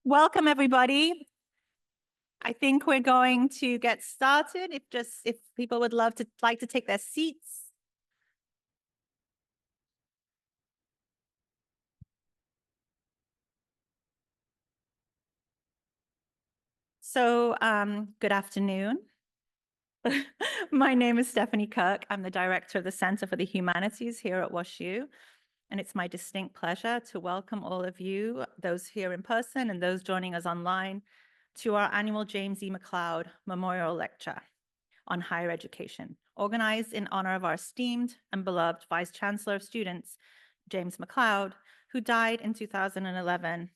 Welcome, everybody. I think we're going to get started. If people would like to take their seats. So, good afternoon. My name is Stephanie Kirk. I'm the director of the Center for the Humanities here at WashU. And it's my distinct pleasure to welcome all of you, those here in person and those joining us online, to our annual James E. McLeod Memorial Lecture on Higher Education, organized in honor of our esteemed and beloved Vice Chancellor of Students, James McLeod, who died in 2011.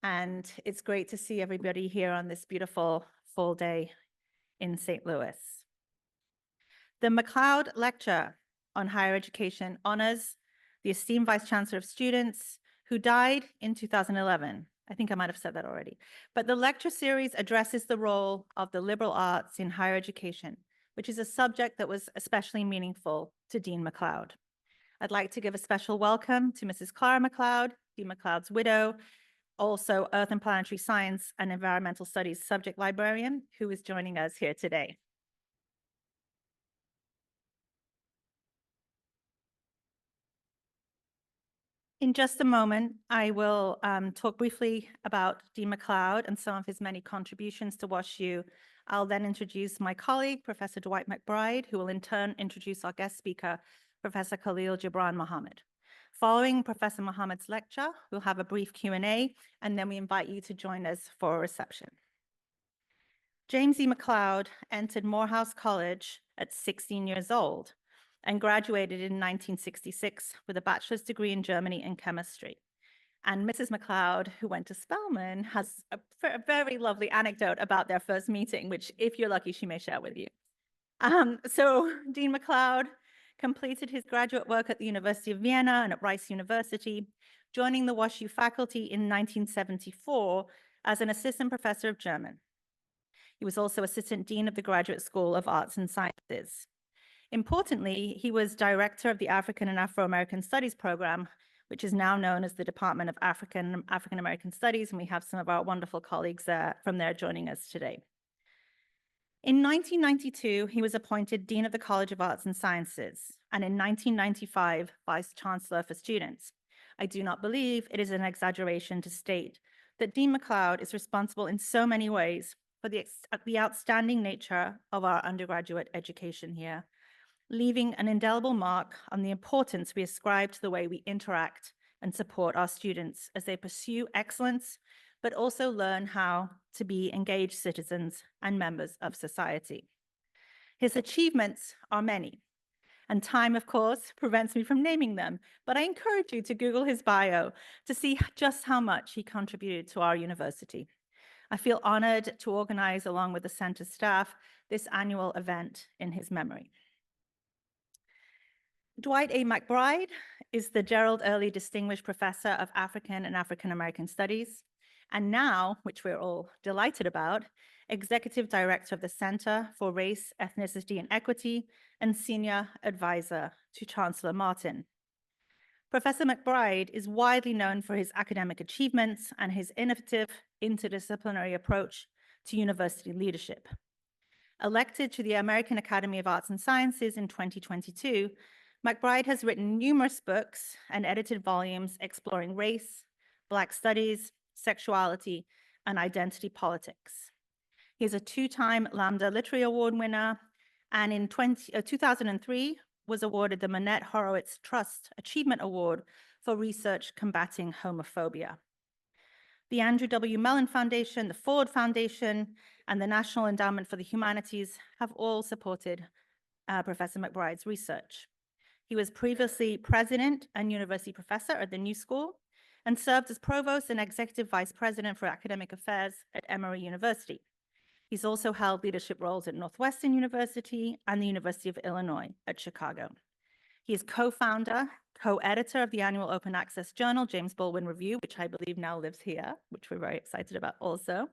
And it's great to see everybody here on this beautiful full day in St. Louis. The McLeod Lecture on Higher Education honors the esteemed Vice Chancellor of Students who died in 2011. I think I might have said that already. But the lecture series addresses the role of the liberal arts in higher education, which is a subject that was especially meaningful to Dean McLeod. I'd like to give a special welcome to Mrs. Clara McLeod, Dean McLeod's widow, also Earth and Planetary Science and Environmental Studies subject librarian, who is joining us here today. In just a moment, I will talk briefly about Dean McLeod and some of his many contributions to WashU. I'll then introduce my colleague, Professor Dwight McBride, who will in turn introduce our guest speaker, Professor Khalil Gibran Mohammed. Following Professor Mohammed's lecture, we'll have a brief Q&A, and then we invite you to join us for a reception. James E. McLeod entered Morehouse College at 16 years old and graduated in 1966 with a bachelor's degree in Germany in chemistry. And Mrs. McLeod, who went to Spelman, has a very lovely anecdote about their first meeting, which, if you're lucky, she may share with you. So Dean McLeod completed his graduate work at the University of Vienna and at Rice University, joining the WashU faculty in 1974 as an assistant professor of German. He was also assistant dean of the Graduate School of Arts and Sciences. Importantly, he was director of the African and Afro-American Studies program, which is now known as the Department of African American Studies, and we have some of our wonderful colleagues from there joining us today. In 1992, he was appointed Dean of the College of Arts and Sciences, and in 1995, Vice Chancellor for Students. I do not believe it is an exaggeration to state that Dean McLeod is responsible in so many ways for the outstanding nature of our undergraduate education here, leaving an indelible mark on the importance we ascribe to the way we interact and support our students as they pursue excellence, but also learn how to be engaged citizens and members of society. His achievements are many, and time, of course, prevents me from naming them, but I encourage you to Google his bio to see just how much he contributed to our university. I feel honored to organize, along with the center staff, this annual event in his memory. Dwight A. McBride is the Gerald Early Distinguished Professor of African and African American Studies, and now, which we're all delighted about, Executive Director of the Center for Race, Ethnicity, and Equity, and Senior Advisor to Chancellor Martin. Professor McBride is widely known for his academic achievements and his innovative, interdisciplinary approach to university leadership. Elected to the American Academy of Arts and Sciences in 2022, McBride has written numerous books and edited volumes exploring race, Black studies, sexuality, and identity politics. He is a two-time Lambda Literary Award winner, and in 2003 was awarded the Manette Horowitz Trust Achievement Award for research combating homophobia. The Andrew W. Mellon Foundation, the Ford Foundation, and the National Endowment for the Humanities have all supported Professor McBride's research. He was previously president and university professor at the New School and served as provost and executive vice president for academic affairs at Emory University. He's also held leadership roles at Northwestern University and the University of Illinois at Chicago. He is co-founder, co-editor of the annual open access journal, James Baldwin Review, which I believe now lives here, which we're very excited about also,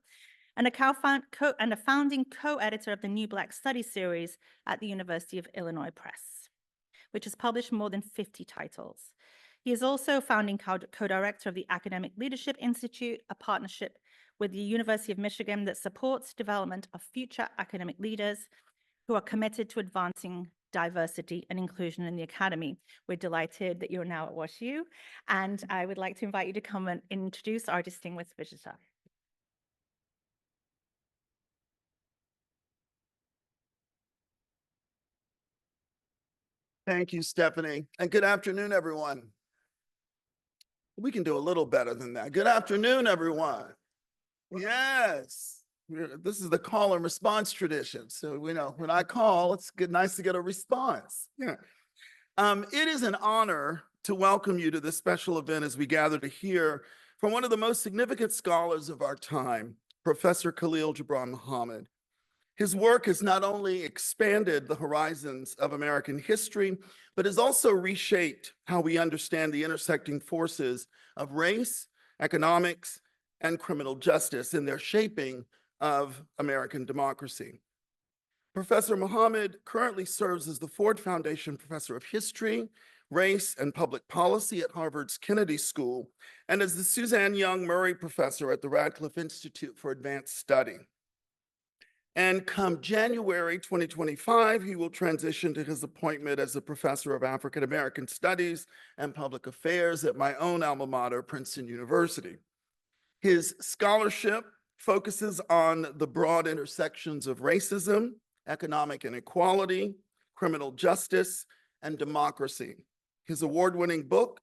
and a founding co-editor of the New Black Studies series at the University of Illinois Press, which has published more than 50 titles. He is also founding co-director of the Academic Leadership Institute, a partnership with the University of Michigan that supports development of future academic leaders who are committed to advancing diversity and inclusion in the academy. We're delighted that you're now at WashU, and I would like to invite you to come and introduce our distinguished visitor. Thank you, Stephanie, and good afternoon, everyone. We can do a little better than that. Good afternoon, everyone. Yes, this is the call and response tradition. So we know when I call, it's nice to get a response. Yeah. It is an honor to welcome you to this special event as we gather to hear from one of the most significant scholars of our time, Professor Khalil Gibran Muhammad. His work has not only expanded the horizons of American history, but has also reshaped how we understand the intersecting forces of race, economics, and criminal justice in their shaping of American democracy. Professor Muhammad currently serves as the Ford Foundation Professor of History, Race, and Public Policy at Harvard's Kennedy School, and as the Suzanne Young Murray Professor at the Radcliffe Institute for Advanced Study. And come January 2025, he will transition to his appointment as a professor of African American Studies and Public Affairs at my own alma mater, Princeton University. His scholarship focuses on the broad intersections of racism, economic inequality, criminal justice, and democracy. His award-winning book,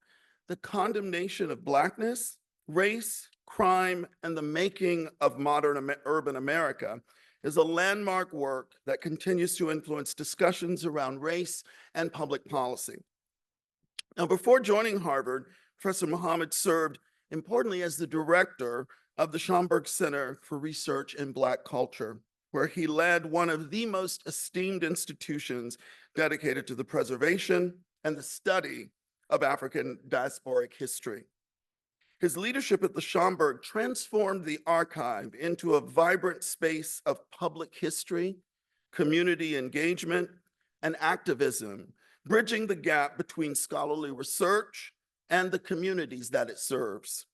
The Condemnation of Blackness, Race, Crime, and the Making of Modern Urban America, is a landmark work that continues to influence discussions around race and public policy. Now, before joining Harvard, Professor Muhammad served importantly as the director of the Schomburg Center for Research in Black Culture, where he led one of the most esteemed institutions dedicated to the preservation and the study of African diasporic history. His leadership at the Schomburg transformed the archive into a vibrant space of public history, community engagement, and activism, bridging the gap between scholarly research and the communities that it serves.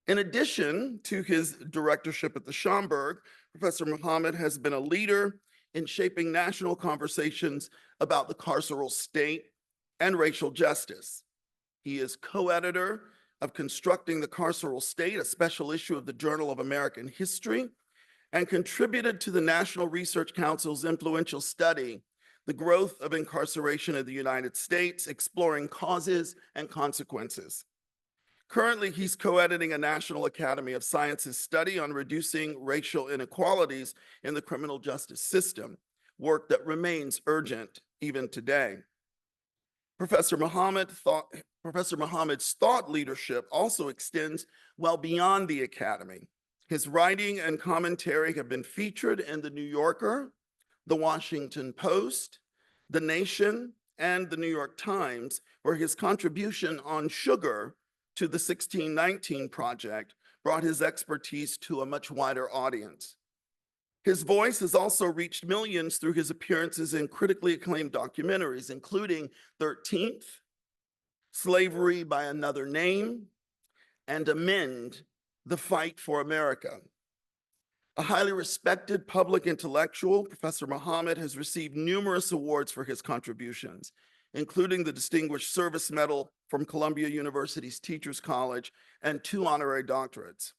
In addition to his directorship at the Schomburg, Professor Muhammad has been a leader in shaping national conversations about the carceral state and racial justice. He is co-editor of Constructing the Carceral State, a special issue of the Journal of American History, and contributed to the National Research Council's influential study, The Growth of Incarceration in the United States, Exploring Causes and Consequences. Currently, he's co-editing a National Academy of Sciences study on reducing racial inequalities in the criminal justice system, work that remains urgent even today. Professor Muhammad's thought leadership also extends well beyond the academy. His writing and commentary have been featured in The New Yorker, The Washington Post, The Nation, and The New York Times, where his contribution on sugar to the 1619 Project brought his expertise to a much wider audience. His voice has also reached millions through his appearances in critically acclaimed documentaries, including 13th, Slavery by Another Name, and Amend, The Fight for America. A highly respected public intellectual, Professor Muhammad has received numerous awards for his contributions, including the Distinguished Service Medal from Columbia University's Teachers College and 2 honorary doctorates.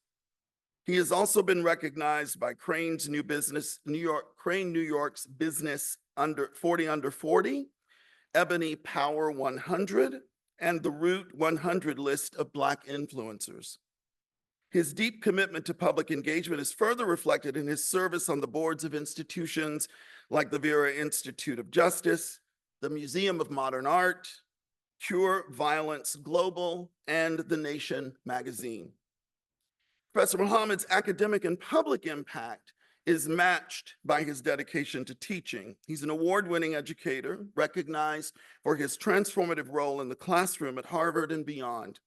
He has also been recognized by Crane New York's Business 40 Under 40, Ebony Power 100, and the Root 100 list of Black influencers. His deep commitment to public engagement is further reflected in his service on the boards of institutions like the Vera Institute of Justice, the Museum of Modern Art, Cure Violence Global, and The Nation magazine. Professor Muhammad's academic and public impact is matched by his dedication to teaching. He's an award-winning educator, recognized for his transformative role in the classroom at Harvard and beyond.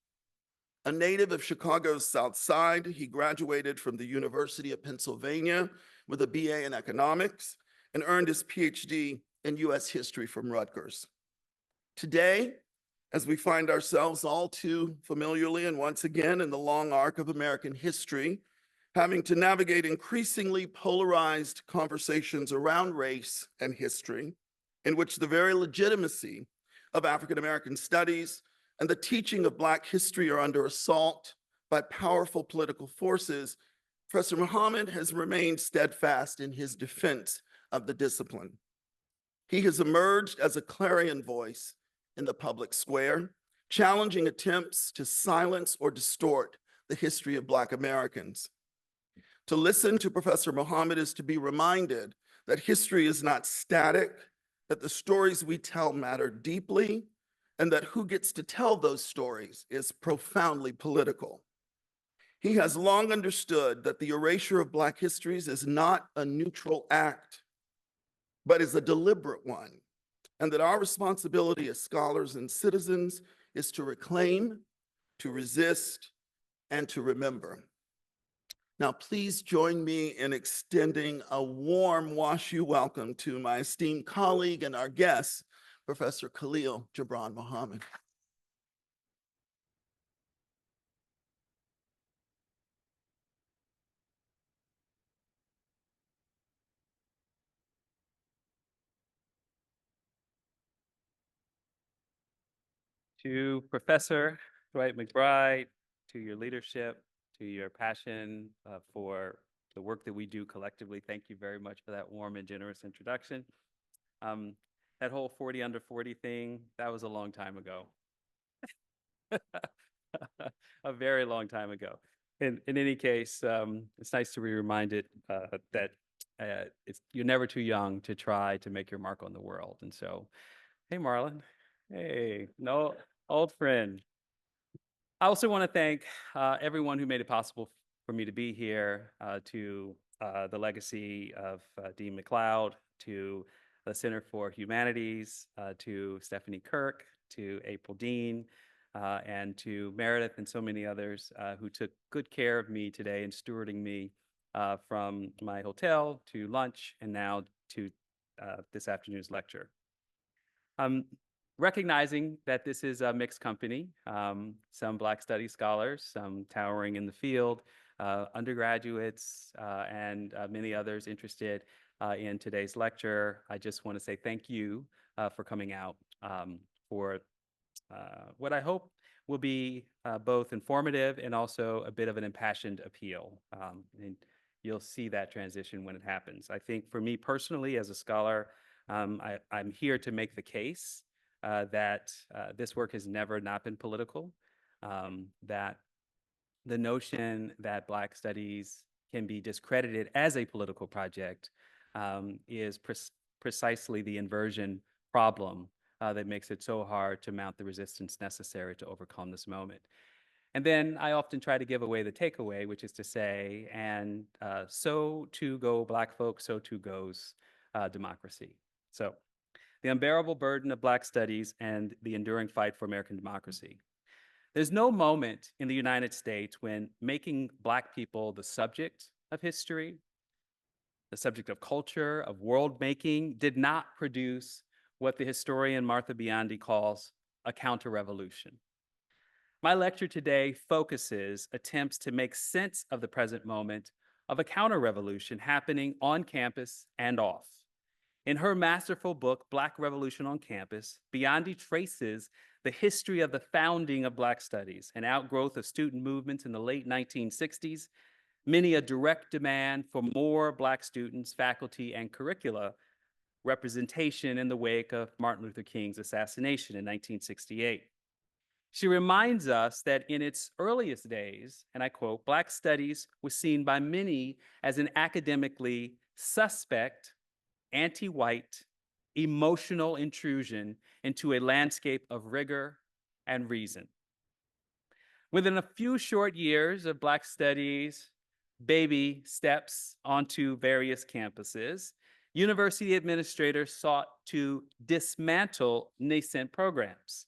A native of Chicago's South Side, he graduated from the University of Pennsylvania with a BA in economics and earned his PhD in US history from Rutgers. Today, as we find ourselves all too familiarly and once again in the long arc of American history, having to navigate increasingly polarized conversations around race and history, in which the very legitimacy of African American studies and the teaching of Black history are under assault by powerful political forces, Professor Muhammad has remained steadfast in his defense of the discipline. He has emerged as a clarion voice in the public square, challenging attempts to silence or distort the history of Black Americans. To listen to Professor Muhammad is to be reminded that history is not static, that the stories we tell matter deeply, and that who gets to tell those stories is profoundly political. He has long understood that the erasure of Black histories is not a neutral act, but is a deliberate one, and that our responsibility as scholars and citizens is to reclaim, to resist, and to remember. Now, please join me in extending a warm WashU welcome to my esteemed colleague and our guest, Professor Khalil Gibran Muhammad. To Professor Dwight McBride, to your leadership, to your passion for the work that we do collectively, thank you very much for that warm and generous introduction. That whole 40 under 40 thing, that was a long time ago. A very long time ago. In any case, it's nice to be reminded that you're never too young to try to make your mark on the world. And so, hey, Marlon. Hey, no, old friend. I also want to thank everyone who made it possible for me to be here, to the legacy of Dean McLeod, to the Center for Humanities, to Stephanie Kirk, to April Dean, and to Meredith and so many others who took good care of me today and stewarding me from my hotel to lunch and now to this afternoon's lecture. Recognizing that this is a mixed company, some Black Studies scholars, some towering in the field, undergraduates, and many others interested in today's lecture, I just want to say thank you for coming out for what I hope will be both informative and also a bit of an impassioned appeal. And you'll see that transition when it happens. I think for me personally, as a scholar, I'm here to make the case that this work has never not been political, that the notion that Black Studies can be discredited as a political project is precisely the inversion problem that makes it so hard to mount the resistance necessary to overcome this moment. And then I often try to give away the takeaway, which is to say, and so too go Black folk, so too goes democracy. So the unbearable burden of Black studies and the enduring fight for American democracy. There's no moment in the United States when making Black people the subject of history, the subject of culture, of world making, did not produce what the historian Martha Biondi calls a counter-revolution. My lecture today focuses attempts to make sense of the present moment of a counter-revolution happening on campus and off. In her masterful book, Black Revolution on Campus, Biondi traces the history of the founding of Black Studies, an outgrowth of student movements in the late 1960s, many a direct demand for more Black students, faculty, and curricula representation in the wake of Martin Luther King's assassination in 1968. She reminds us that in its earliest days, and I quote, Black Studies was seen by many as an academically suspect, anti-white, emotional intrusion into a landscape of rigor and reason. Within a few short years of Black Studies, baby steps onto various campuses, university administrators sought to dismantle nascent programs.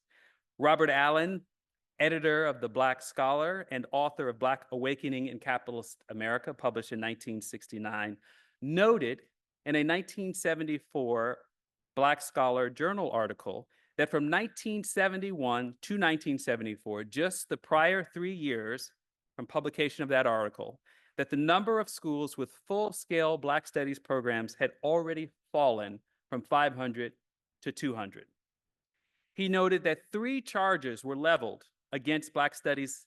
Robert Allen, editor of The Black Scholar and author of Black Awakening in Capitalist America, published in 1969, noted in a 1974 Black Scholar Journal article that from 1971 to 1974, just the prior 3 years from publication of that article, that the number of schools with full-scale Black Studies programs had already fallen from 500 to 200. He noted that 3 charges were leveled against Black Studies.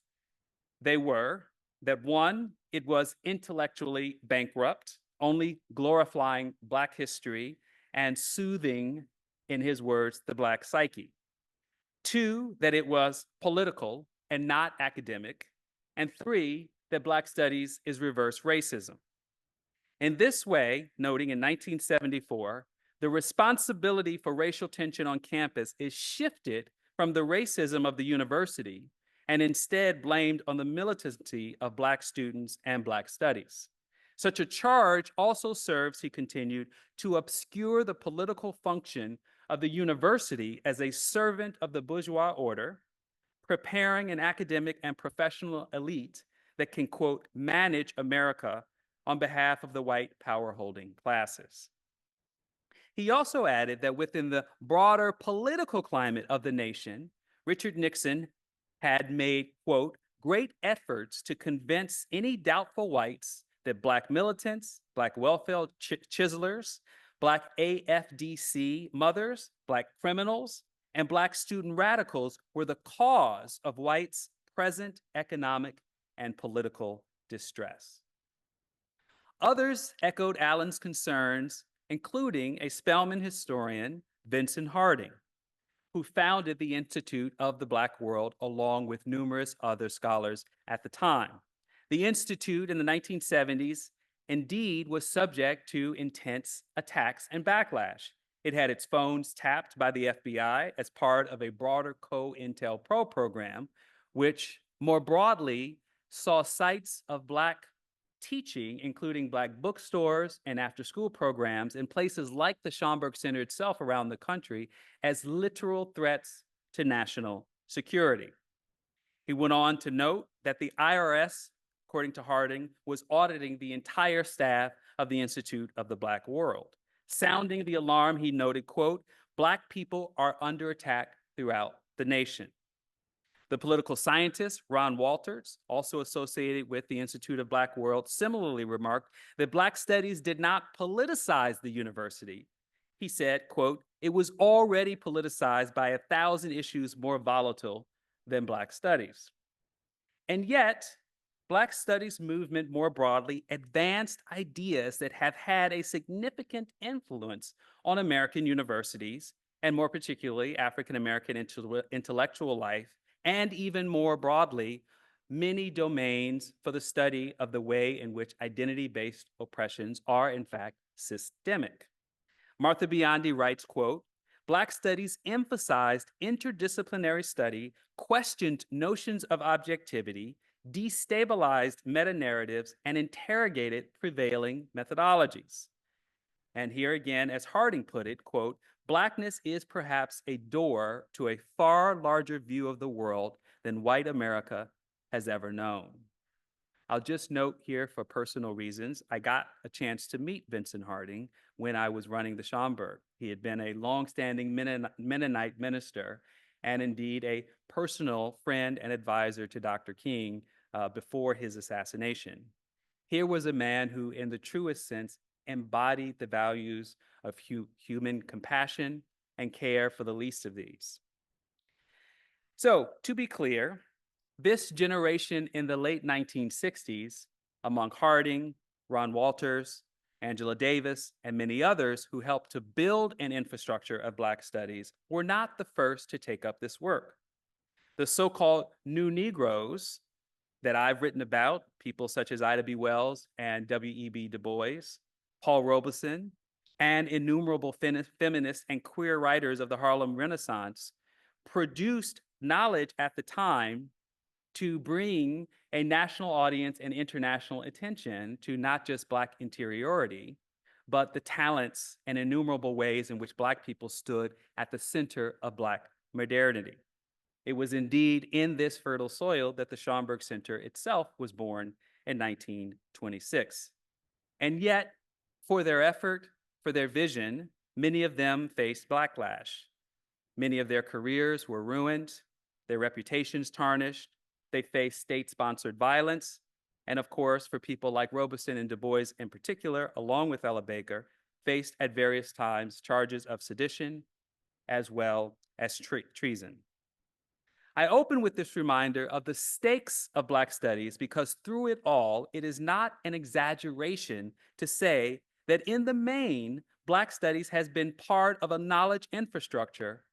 They were that 1, it was intellectually bankrupt, only glorifying Black history and soothing, in his words, the Black psyche. 2, that it was political and not academic. And 3, that Black Studies is reverse racism. In this way, noting in 1974, the responsibility for racial tension on campus is shifted from the racism of the university and instead blamed on the militancy of Black students and Black studies. Such a charge also serves, he continued, to obscure the political function of the university as a servant of the bourgeois order, preparing an academic and professional elite that can, quote, manage America on behalf of the white power-holding classes. He also added that within the broader political climate of the nation, Richard Nixon had made, quote, great efforts to convince any doubtful whites that Black militants, Black welfare chiselers, Black AFDC mothers, Black criminals, and Black student radicals were the cause of whites' present economic and political distress. Others echoed Allen's concerns, including a Spelman historian, Vincent Harding, who founded the Institute of the Black World along with numerous other scholars at the time. The Institute in the 1970s indeed was subject to intense attacks and backlash. It had its phones tapped by the FBI as part of a broader COINTELPRO program, which more broadly saw sites of Black teaching, including Black bookstores and after-school programs in places like the Schomburg Center itself around the country as literal threats to national security. He went on to note that the IRS, according to Harding, was auditing the entire staff of the Institute of the Black World. Sounding the alarm, he noted, quote, Black people are under attack throughout the nation. The political scientist, Ron Walters, also associated with the Institute of Black World, similarly remarked that Black Studies did not politicize the university. He said, quote, it was already politicized by 1,000 issues more volatile than Black Studies. And yet, Black Studies movement more broadly advanced ideas that have had a significant influence on American universities, and more particularly African American intellectual life, and even more broadly, many domains for the study of the way in which identity-based oppressions are in fact systemic. Martha Biondi writes, quote, Black Studies emphasized interdisciplinary study, questioned notions of objectivity, destabilized meta-narratives, and interrogated prevailing methodologies. And here again, as Harding put it, quote, Blackness is perhaps a door to a far larger view of the world than white America has ever known. I'll just note here for personal reasons, I got a chance to meet Vincent Harding when I was running the Schomburg. He had been a longstanding Mennonite minister and indeed a personal friend and advisor to Dr. King before his assassination. Here was a man who, in the truest sense, embodied the values of human compassion and care for the least of these. So, to be clear, this generation in the late 1960s, among Harding, Ron Walters, Angela Davis, and many others who helped to build an infrastructure of Black studies, were not the first to take up this work. The so-called New Negroes that I've written about, people such as Ida B. Wells and W.E.B. Du Bois, Paul Robeson, and innumerable feminist and queer writers of the Harlem Renaissance, produced knowledge at the time to bring a national audience and international attention to not just Black interiority, but the talents and innumerable ways in which Black people stood at the center of Black modernity. It was indeed in this fertile soil that the Schomburg Center itself was born in 1926. And yet, for their effort, for their vision, many of them faced backlash. Many of their careers were ruined, their reputations tarnished, they faced state-sponsored violence, and of course, for people like Robeson and Du Bois in particular, along with Ella Baker, faced at various times charges of sedition as well as treason. I open with this reminder of the stakes of Black studies because through it all, it is not an exaggeration to say that in the main, Black studies has been part of a knowledge infrastructure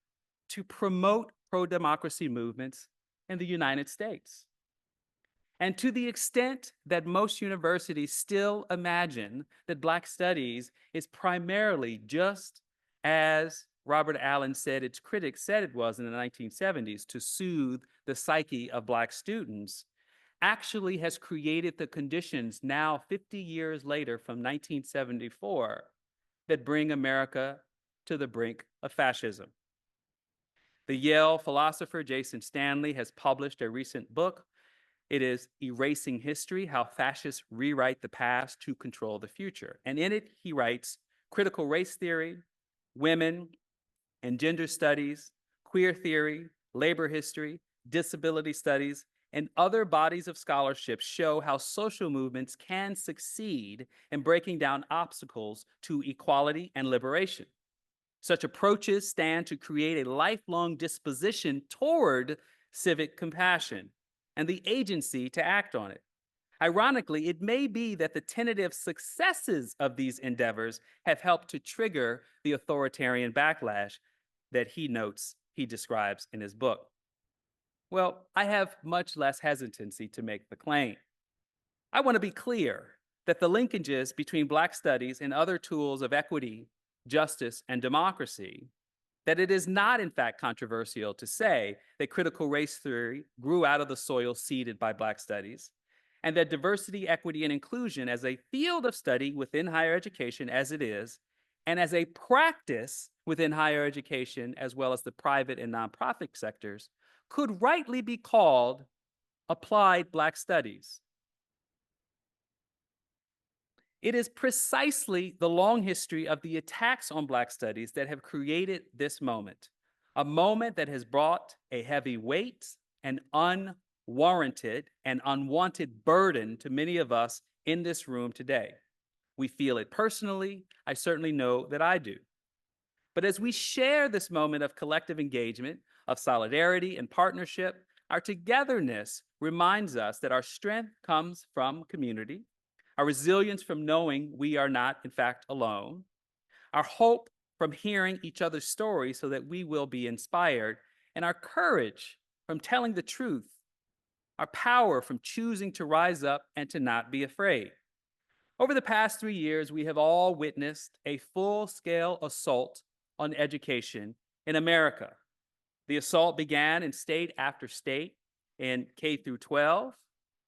to promote pro-democracy movements in the United States. And to the extent that most universities still imagine that Black studies is primarily just as Robert Allen said its critics said it was in the 1970s, to soothe the psyche of Black students, actually has created the conditions now 50 years later from 1974 that bring America to the brink of fascism. The Yale philosopher Jason Stanley has published a recent book. It is Erasing History: How Fascists Rewrite the Past to Control the Future. And in it, he writes, critical race theory, women and gender studies, queer theory, labor history, disability studies, and other bodies of scholarship show how social movements can succeed in breaking down obstacles to equality and liberation. Such approaches stand to create a lifelong disposition toward civic compassion and the agency to act on it. Ironically, it may be that the tentative successes of these endeavors have helped to trigger the authoritarian backlash that he describes in his book. Well, I have much less hesitancy to make the claim. I want to be clear that the linkages between Black studies and other tools of equity, justice, and democracy, that it is not in fact controversial to say that critical race theory grew out of the soil seeded by Black studies, and that diversity, equity, and inclusion as a field of study within higher education as it is, and as a practice within higher education as well as the private and nonprofit sectors, could rightly be called applied Black studies. It is precisely the long history of the attacks on Black studies that have created this moment, a moment that has brought a heavy weight and unwarranted and unwanted burden to many of us in this room today. We feel it personally. I certainly know that I do. But as we share this moment of collective engagement, of solidarity and partnership, our togetherness reminds us that our strength comes from community, our resilience from knowing we are not, in fact, alone, our hope from hearing each other's stories so that we will be inspired, and our courage from telling the truth, our power from choosing to rise up and to not be afraid. Over the past 3 years, we have all witnessed a full-scale assault on education in America. The assault began in state after state in K through 12,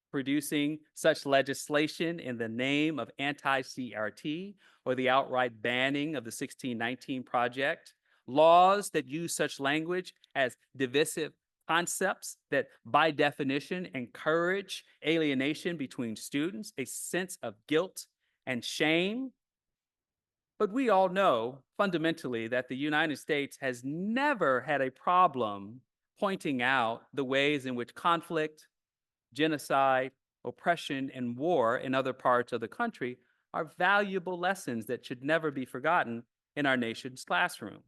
producing such legislation in the name of anti-CRT or the outright banning of the 1619 Project, laws that use such language as divisive concepts that by definition encourage alienation between students, a sense of guilt and shame. But we all know fundamentally that the United States has never had a problem pointing out the ways in which conflict, genocide, oppression, and war in other parts of the country are valuable lessons that should never be forgotten in our nation's classroom.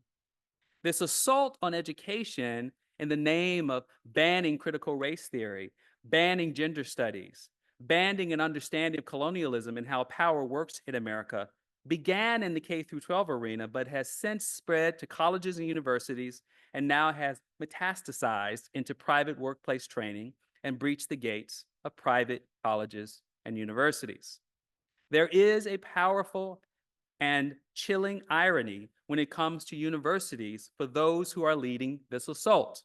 This assault on education in the name of banning critical race theory, banning gender studies, banning an understanding of colonialism and how power works in America began in the K through 12 arena, but has since spread to colleges and universities and now has metastasized into private workplace training and breached the gates of private colleges and universities. There is a powerful and chilling irony when it comes to universities for those who are leading this assault.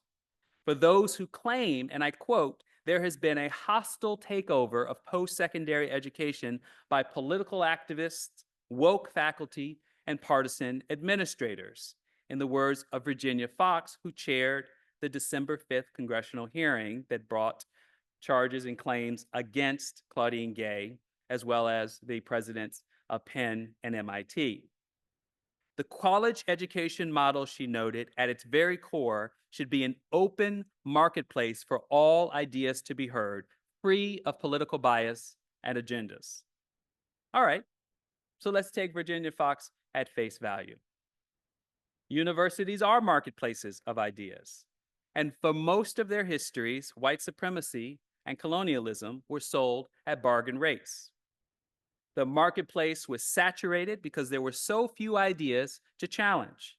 For those who claim, and I quote, there has been a hostile takeover of post-secondary education by political activists, woke faculty, and partisan administrators, in the words of Virginia Fox, who chaired the December 5th congressional hearing that brought charges and claims against Claudine Gay, as well as the presidents of Penn and MIT. The college education model, she noted, at its very core, should be an open marketplace for all ideas to be heard, free of political bias and agendas. All right, so let's take Virginia Fox at face value. Universities are marketplaces of ideas. And for most of their histories, white supremacy and colonialism were sold at bargain rates. The marketplace was saturated because there were so few ideas to challenge.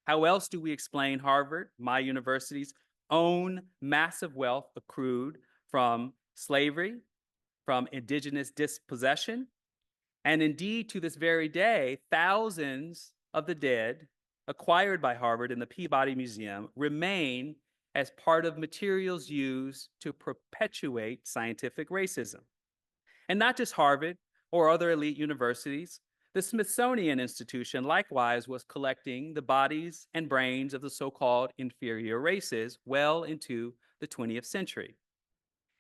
How else do we explain Harvard, my university's own massive wealth accrued from slavery, from indigenous dispossession, and indeed to this very day, thousands of the dead acquired by Harvard in the Peabody Museum remain as part of materials used to perpetuate scientific racism. And not just Harvard or other elite universities, the Smithsonian Institution likewise was collecting the bodies and brains of the so-called inferior races well into the 20th century.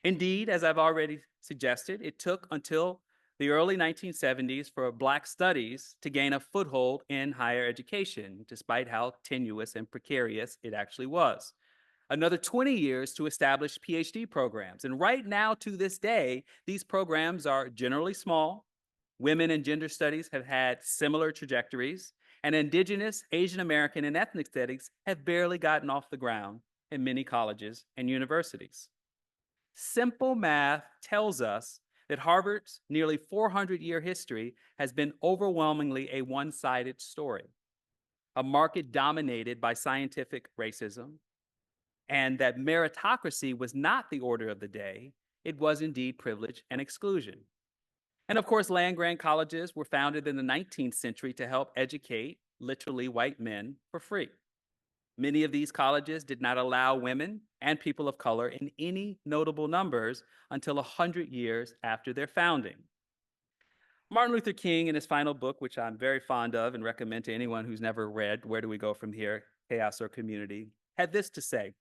Indeed, as I've already suggested, it took until the early 1970s for Black studies to gain a foothold in higher education, despite how tenuous and precarious it actually was. Another 20 years to establish PhD programs. And right now, to this day, these programs are generally small. Women and gender studies have had similar trajectories, and Indigenous, Asian American, and ethnic studies have barely gotten off the ground in many colleges and universities. Simple math tells us that Harvard's nearly 400-year history has been overwhelmingly a one-sided story, a market dominated by scientific racism, and that meritocracy was not the order of the day. It was indeed privilege and exclusion. And of course, land-grant colleges were founded in the 19th century to help educate literally white men for free. Many of these colleges did not allow women and people of color in any notable numbers until 100 years after their founding. Martin Luther King, in his final book, which I'm very fond of and recommend to anyone who's never read Where Do We Go From Here, Chaos or Community, had this to say: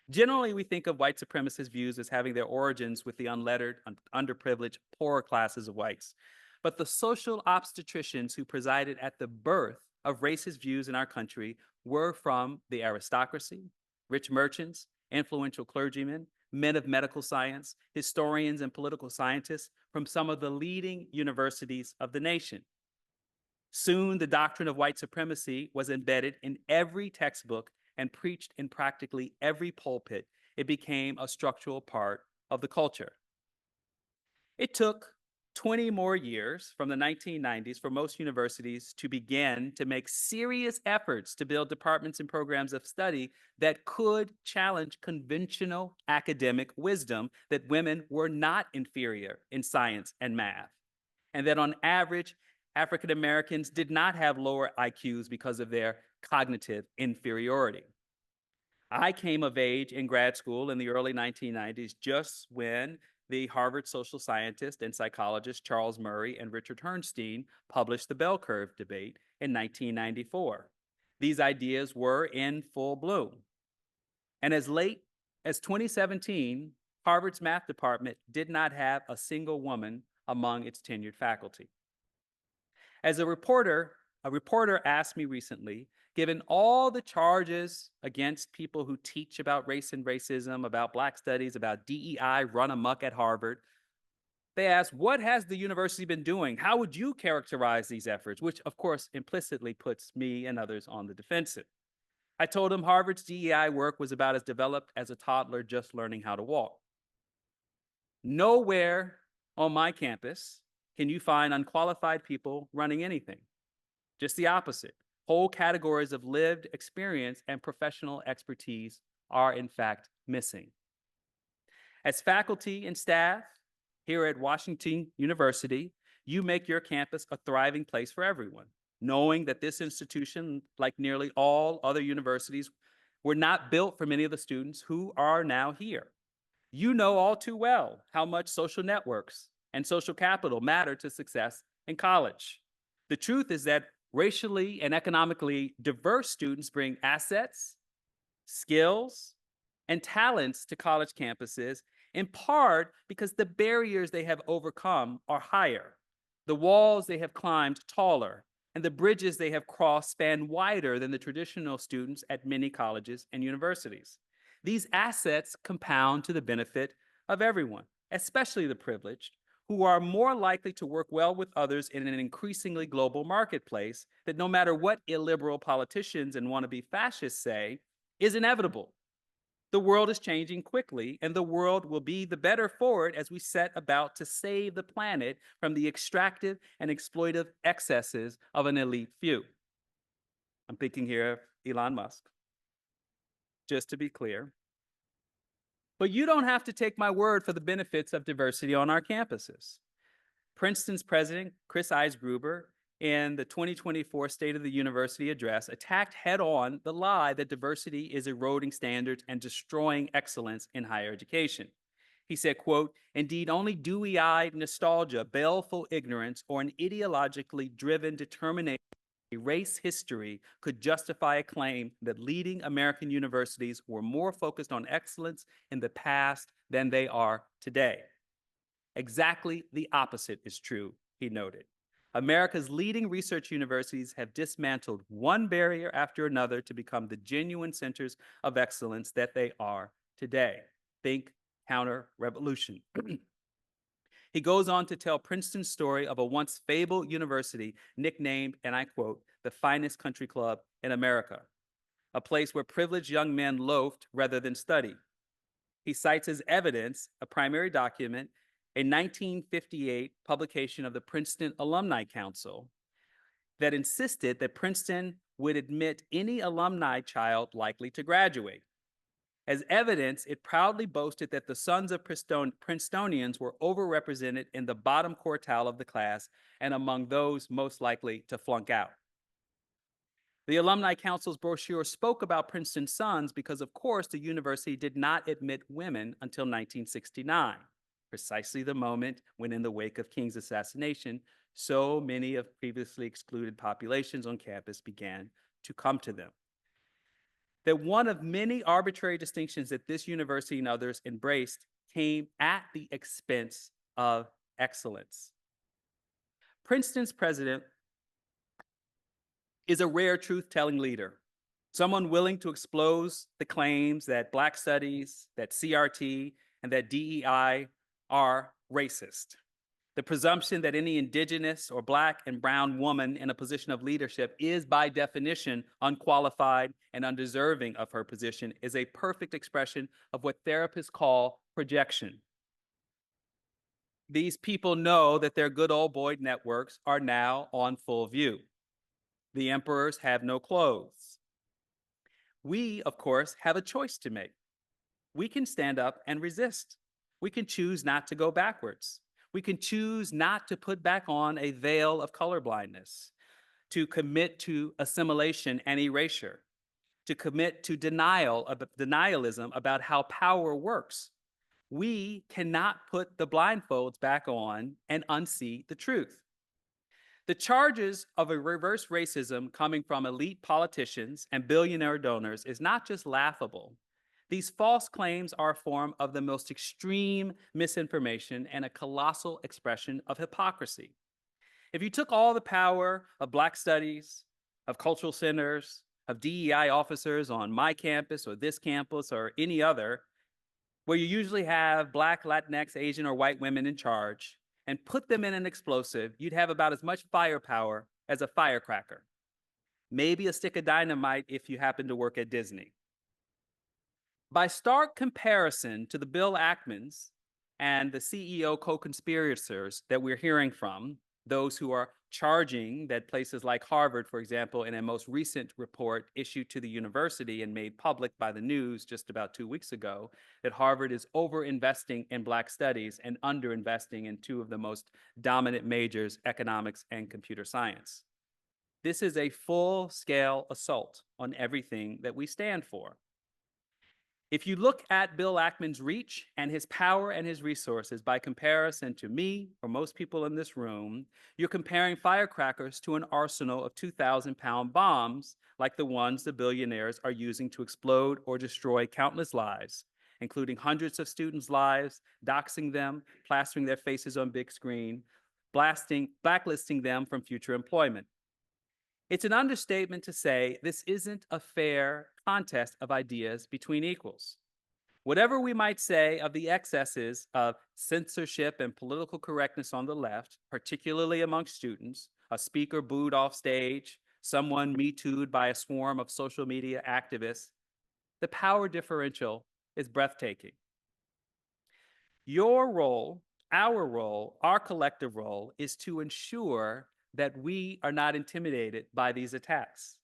generally, we think of white supremacist views as having their origins with the unlettered, underprivileged, poorer classes of whites. But the social obstetricians who presided at the birth of racist views in our country were from the aristocracy, rich merchants, influential clergymen, men of medical science, historians, and political scientists from some of the leading universities of the nation. Soon, the doctrine of white supremacy was embedded in every textbook and preached in practically every pulpit. It became a structural part of the culture. It took 20 more years from the 1990s for most universities to begin to make serious efforts to build departments and programs of study that could challenge conventional academic wisdom that women were not inferior in science and math, and that on average, African Americans did not have lower IQs because of their cognitive inferiority. I came of age in grad school in the early 1990s, just when the Harvard social scientist and psychologist Charles Murray and Richard Herrnstein published the bell curve debate in 1994. These ideas were in full bloom. And as late as 2017, Harvard's math department did not have a single woman among its tenured faculty. As a reporter asked me recently, given all the charges against people who teach about race and racism, about Black studies, about DEI run amok at Harvard, they asked, what has the university been doing? How would you characterize these efforts? Which, of course, implicitly puts me and others on the defensive. I told them Harvard's DEI work was about as developed as a toddler just learning how to walk. Nowhere on my campus can you find unqualified people running anything. Just the opposite. Whole categories of lived experience and professional expertise are in fact missing. As faculty and staff here at Washington University, you make your campus a thriving place for everyone, knowing that this institution, like nearly all other universities, were not built for many of the students who are now here. You know all too well how much social networks and social capital matter to success in college. The truth is that racially and economically diverse students bring assets, skills, and talents to college campuses, in part because the barriers they have overcome are higher, the walls they have climbed taller, and the bridges they have crossed span wider than the traditional students at many colleges and universities. These assets compound to the benefit of everyone, especially the privileged, who are more likely to work well with others in an increasingly global marketplace that, no matter what illiberal politicians and wannabe fascists say, is inevitable. The world is changing quickly, and the world will be the better for it as we set about to save the planet from the extractive and exploitive excesses of an elite few. I'm thinking here of Elon Musk, just to be clear. But you don't have to take my word for the benefits of diversity on our campuses. Princeton's president, Chris Eisgruber, in the 2024 State of the University address, attacked head-on the lie that diversity is eroding standards and destroying excellence in higher education. He said, quote, "Indeed, only dewy-eyed nostalgia, baleful ignorance, or an ideologically driven determination to erase history could justify a claim that leading American universities were more focused on excellence in the past than they are today." Exactly the opposite is true, he noted. America's leading research universities have dismantled one barrier after another to become the genuine centers of excellence that they are today. Think counter-revolution. He goes on to tell Princeton's story of a once fabled university nicknamed, and I quote, "the finest country club in America," a place where privileged young men loafed rather than studied. He cites as evidence a primary document, a 1958 publication of the Princeton Alumni Council that insisted that Princeton would admit any alumni child likely to graduate. As evidence, it proudly boasted that the sons of Princetonians were overrepresented in the bottom quartile of the class and among those most likely to flunk out. The Alumni Council's brochure spoke about Princeton's sons because, of course, the university did not admit women until 1969. Precisely the moment when, in the wake of King's assassination, so many of previously excluded populations on campus began to come to them. That one of many arbitrary distinctions that this university and others embraced came at the expense of excellence. Princeton's president is a rare truth-telling leader, someone willing to expose the claims that Black studies, that CRT, and that DEI are racist. The presumption that any indigenous or Black and brown woman in a position of leadership is by definition unqualified and undeserving of her position is a perfect expression of what therapists call projection. These people know that their good old boy networks are now on full view. The emperors have no clothes. We, of course, have a choice to make. We can stand up and resist. We can choose not to go backwards. We can choose not to put back on a veil of colorblindness, to commit to assimilation and erasure, to commit to denialism about how power works. We cannot put the blindfolds back on and unsee the truth. The charges of a reverse racism coming from elite politicians and billionaire donors is not just laughable. These false claims are a form of the most extreme misinformation and a colossal expression of hypocrisy. If you took all the power of Black studies, of cultural centers, of DEI officers on my campus or this campus or any other, where you usually have Black, Latinx, Asian, or white women in charge, and put them in an explosive, you'd have about as much firepower as a firecracker. Maybe a stick of dynamite if you happen to work at Disney. By stark comparison to the Bill Ackmans and the CEO co-conspirators that we're hearing from, those who are charging that places like Harvard, for example, in a most recent report issued to the university and made public by the news just about 2 weeks ago, that Harvard is over-investing in Black studies and under-investing in two of the most dominant majors, economics and computer science. This is a full-scale assault on everything that we stand for. If you look at Bill Ackman's reach and his power and his resources by comparison to me or most people in this room, you're comparing firecrackers to an arsenal of 2,000-pound bombs like the ones the billionaires are using to explode or destroy countless lives, including hundreds of students' lives, doxing them, plastering their faces on big screen, blacklisting them from future employment. It's an understatement to say this isn't a fair contest of ideas between equals. Whatever we might say of the excesses of censorship and political correctness on the left, particularly among students, a speaker booed off stage, someone Me Too'd by a swarm of social media activists, the power differential is breathtaking. Your role, our collective role is to ensure that we are not intimidated by these attacks.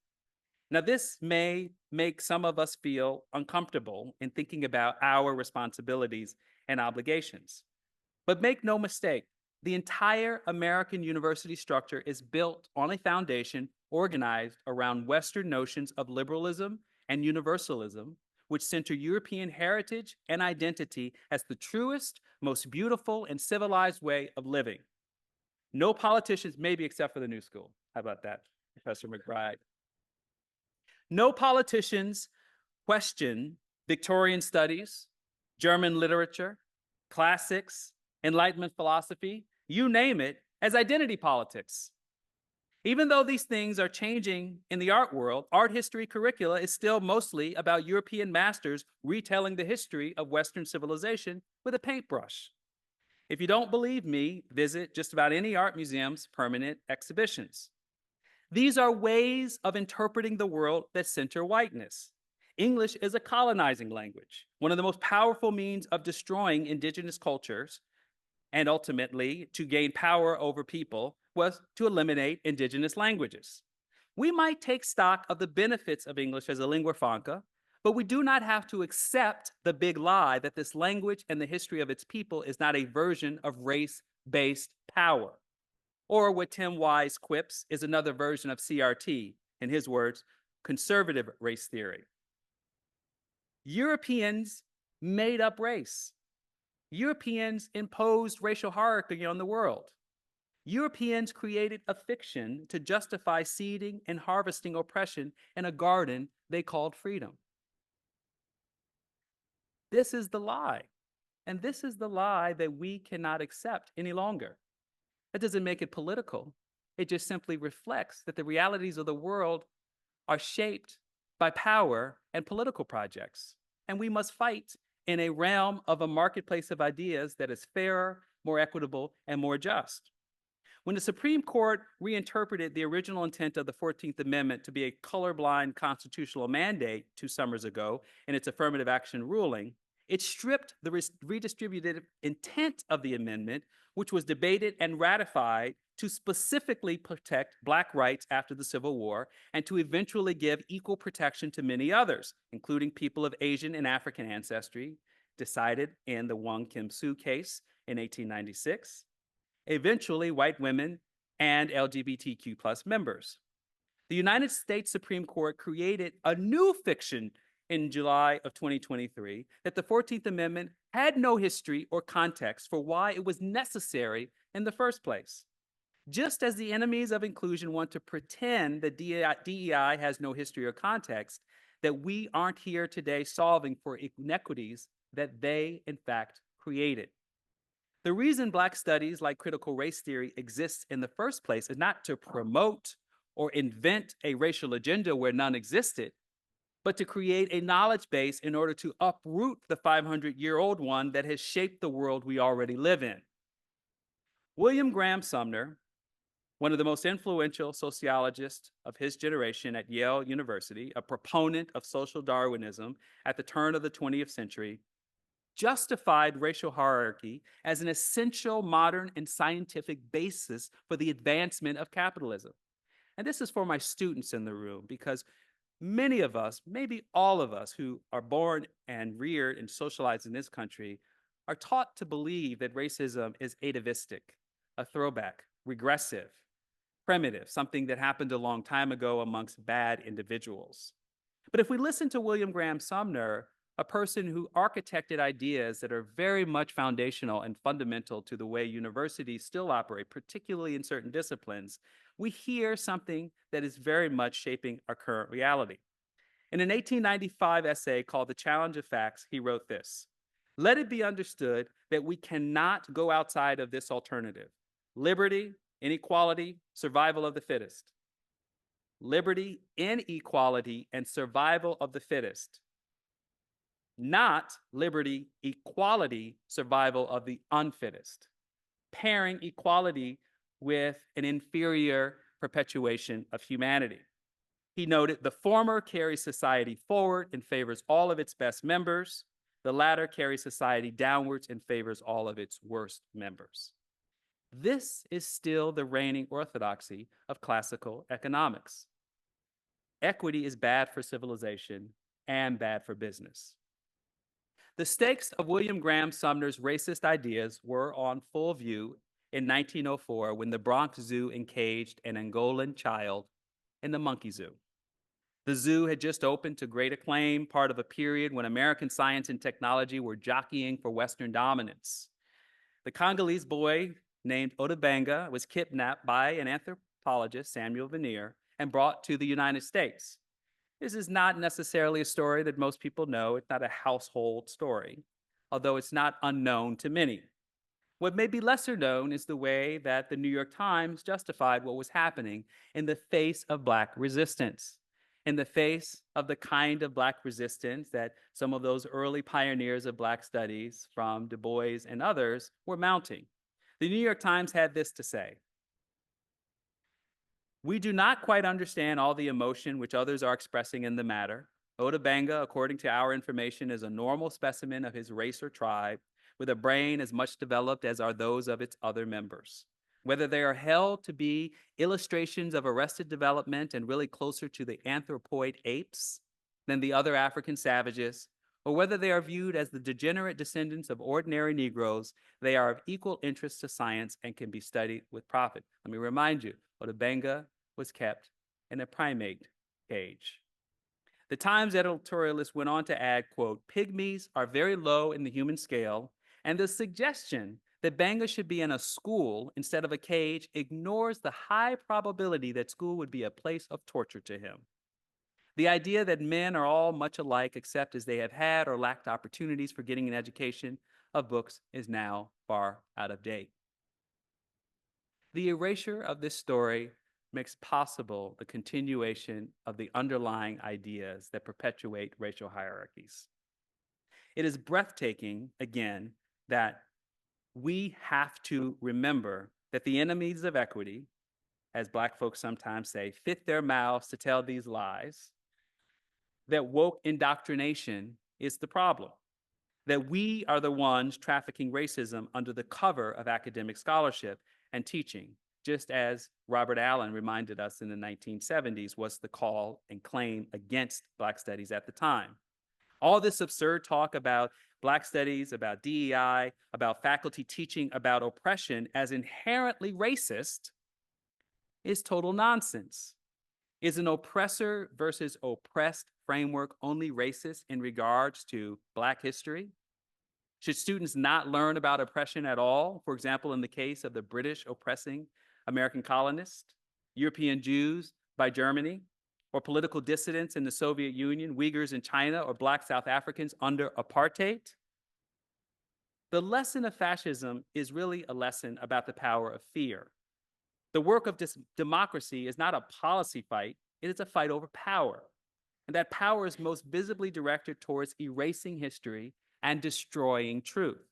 Now, this may make some of us feel uncomfortable in thinking about our responsibilities and obligations. But make no mistake, the entire American university structure is built on a foundation organized around Western notions of liberalism and universalism, which center European heritage and identity as the truest, most beautiful, and civilized way of living. No politicians, maybe except for the New School. How about that, Professor McBride? No politicians question Victorian studies, German literature, classics, Enlightenment philosophy, you name it, as identity politics. Even though these things are changing in the art world, art history curricula is still mostly about European masters retelling the history of Western civilization with a paintbrush. If you don't believe me, visit just about any art museum's permanent exhibitions. These are ways of interpreting the world that center whiteness. English is a colonizing language, one of the most powerful means of destroying indigenous cultures, and ultimately to gain power over people was to eliminate indigenous languages. We might take stock of the benefits of English as a lingua franca, but we do not have to accept the big lie that this language and the history of its people is not a version of race-based power. Or what Tim Wise quips is another version of CRT, in his words, conservative race theory. Europeans made up race. Europeans imposed racial hierarchy on the world. Europeans created a fiction to justify seeding and harvesting oppression in a garden they called freedom. This is the lie, and this is the lie that we cannot accept any longer. That doesn't make it political. It just simply reflects that the realities of the world are shaped by power and political projects, and we must fight in a realm of a marketplace of ideas that is fairer, more equitable, and more just. When the Supreme Court reinterpreted the original intent of the 14th Amendment to be a colorblind constitutional mandate 2 summers ago in its affirmative action ruling, it stripped the redistributive intent of the amendment, which was debated and ratified to specifically protect Black rights after the Civil War and to eventually give equal protection to many others, including people of Asian and African ancestry, decided in the Wong Kim Soo case in 1896, eventually white women and LGBTQ plus members. The United States Supreme Court created a new fiction in July of 2023 that the 14th Amendment had no history or context for why it was necessary in the first place. Just as the enemies of inclusion want to pretend that DEI has no history or context, that we aren't here today solving for inequities that they, in fact, created. The reason Black studies like critical race theory exists in the first place is not to promote or invent a racial agenda where none existed, but to create a knowledge base in order to uproot the 500-year-old one that has shaped the world we already live in. William Graham Sumner, one of the most influential sociologists of his generation at Yale University, a proponent of social Darwinism at the turn of the 20th century, justified racial hierarchy as an essential modern and scientific basis for the advancement of capitalism. And this is for my students in the room, because many of us, maybe all of us who are born and reared and socialized in this country are taught to believe that racism is atavistic, a throwback, regressive, primitive, something that happened a long time ago amongst bad individuals. But if we listen to William Graham Sumner, a person who architected ideas that are very much foundational and fundamental to the way universities still operate, particularly in certain disciplines, we hear something that is very much shaping our current reality. In an 1895 essay called The Challenge of Facts, he wrote this: "Let it be understood that we cannot go outside of this alternative: liberty, inequality, survival of the fittest. Liberty, inequality, and survival of the fittest. not liberty, equality, survival of the unfittest, pairing equality with an inferior perpetuation of humanity. He noted the former carries society forward and favors all of its best members. The latter carries society downwards and favors all of its worst members. This is still the reigning orthodoxy of classical economics. Equity is bad for civilization and bad for business. The stakes of William Graham Sumner's racist ideas were on full view in 1904 when the Bronx Zoo encaged an Angolan child in the monkey zoo. The zoo had just opened to great acclaim, part of a period when American science and technology were jockeying for Western dominance. The Congolese boy named Otabanga was kidnapped by an anthropologist, Samuel Vanier, and brought to the United States. This is not necessarily a story that most people know. It's not a household story, although it's not unknown to many. What may be lesser known is the way that the New York Times justified what was happening in the face of Black resistance, in the face of the kind of Black resistance that some of those early pioneers of Black studies from Du Bois and others were mounting. The New York Times had this to say: "We do not quite understand all the emotion which others are expressing in the matter. Otabanga, according to our information, is a normal specimen of his race or tribe, with a brain as much developed as are those of its other members. Whether they are held to be illustrations of arrested development and really closer to the anthropoid apes than the other African savages, or whether they are viewed as the degenerate descendants of ordinary Negroes, they are of equal interest to science and can be studied with profit." Let me remind you, Otabanga was kept in a primate cage. The Times editorialist went on to add, quote, "Pygmies are very low in the human scale, and the suggestion that Banga should be in a school instead of a cage ignores the high probability that school would be a place of torture to him. The idea that men are all much alike except as they have had or lacked opportunities for getting an education of books is now far out of date." The erasure of this story makes possible the continuation of the underlying ideas that perpetuate racial hierarchies. It is breathtaking, again, that we have to remember that the enemies of equity, as Black folks sometimes say, fit their mouths to tell these lies, that woke indoctrination is the problem, that we are the ones trafficking racism under the cover of academic scholarship and teaching, just as Robert Allen reminded us in the 1970s was the call and claim against Black studies at the time. All this absurd talk about Black studies, about DEI, about faculty teaching about oppression as inherently racist is total nonsense. Is an oppressor versus oppressed framework only racist in regards to Black history? Should students not learn about oppression at all? For example, in the case of the British oppressing American colonists, European Jews by Germany, or political dissidents in the Soviet Union, Uyghurs in China, or Black South Africans under apartheid? The lesson of fascism is really a lesson about the power of fear. The work of democracy is not a policy fight, it is a fight over power. And that power is most visibly directed towards erasing history and destroying truth.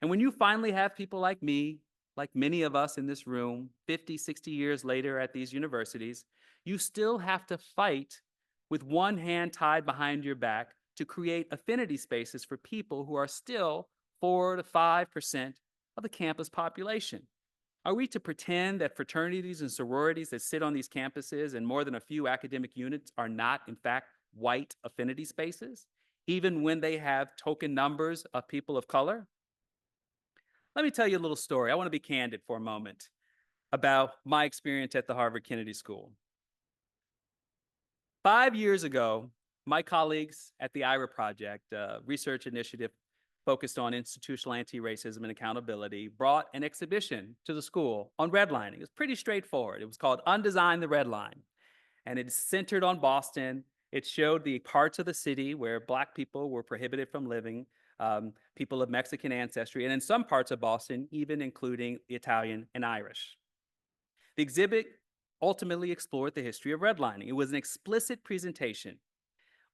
And when you finally have people like me, like many of us in this room, 50, 60 years later at these universities, you still have to fight with one hand tied behind your back to create affinity spaces for people who are still 4 to 5% of the campus population. Are we to pretend that fraternities and sororities that sit on these campuses and more than a few academic units are not, in fact, white affinity spaces, even when they have token numbers of people of color? Let me tell you a little story. I want to be candid for a moment about my experience at the Harvard Kennedy School. 5 years ago, my colleagues at the IRA Project, a research initiative focused on institutional anti-racism and accountability, brought an exhibition to the school on redlining. It was pretty straightforward. It was called Undesign the Red Line, and it's centered on Boston. It showed the parts of the city where Black people were prohibited from living, people of Mexican ancestry, and in some parts of Boston, even including Italian and Irish. The exhibit ultimately explored the history of redlining. It was an explicit presentation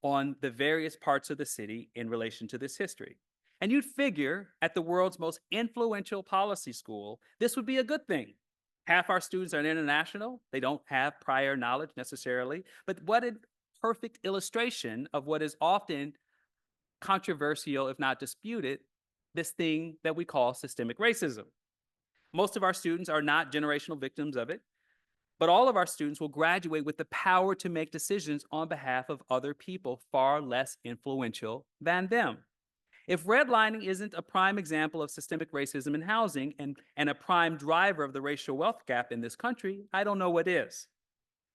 on the various parts of the city in relation to this history. And you'd figure at the world's most influential policy school, this would be a good thing. Half our students are international. They don't have prior knowledge necessarily. But what a perfect illustration of what is often controversial, if not disputed, this thing that we call systemic racism. Most of our students are not generational victims of it, but all of our students will graduate with the power to make decisions on behalf of other people far less influential than them. If redlining isn't a prime example of systemic racism in housing and a prime driver of the racial wealth gap in this country, I don't know what is.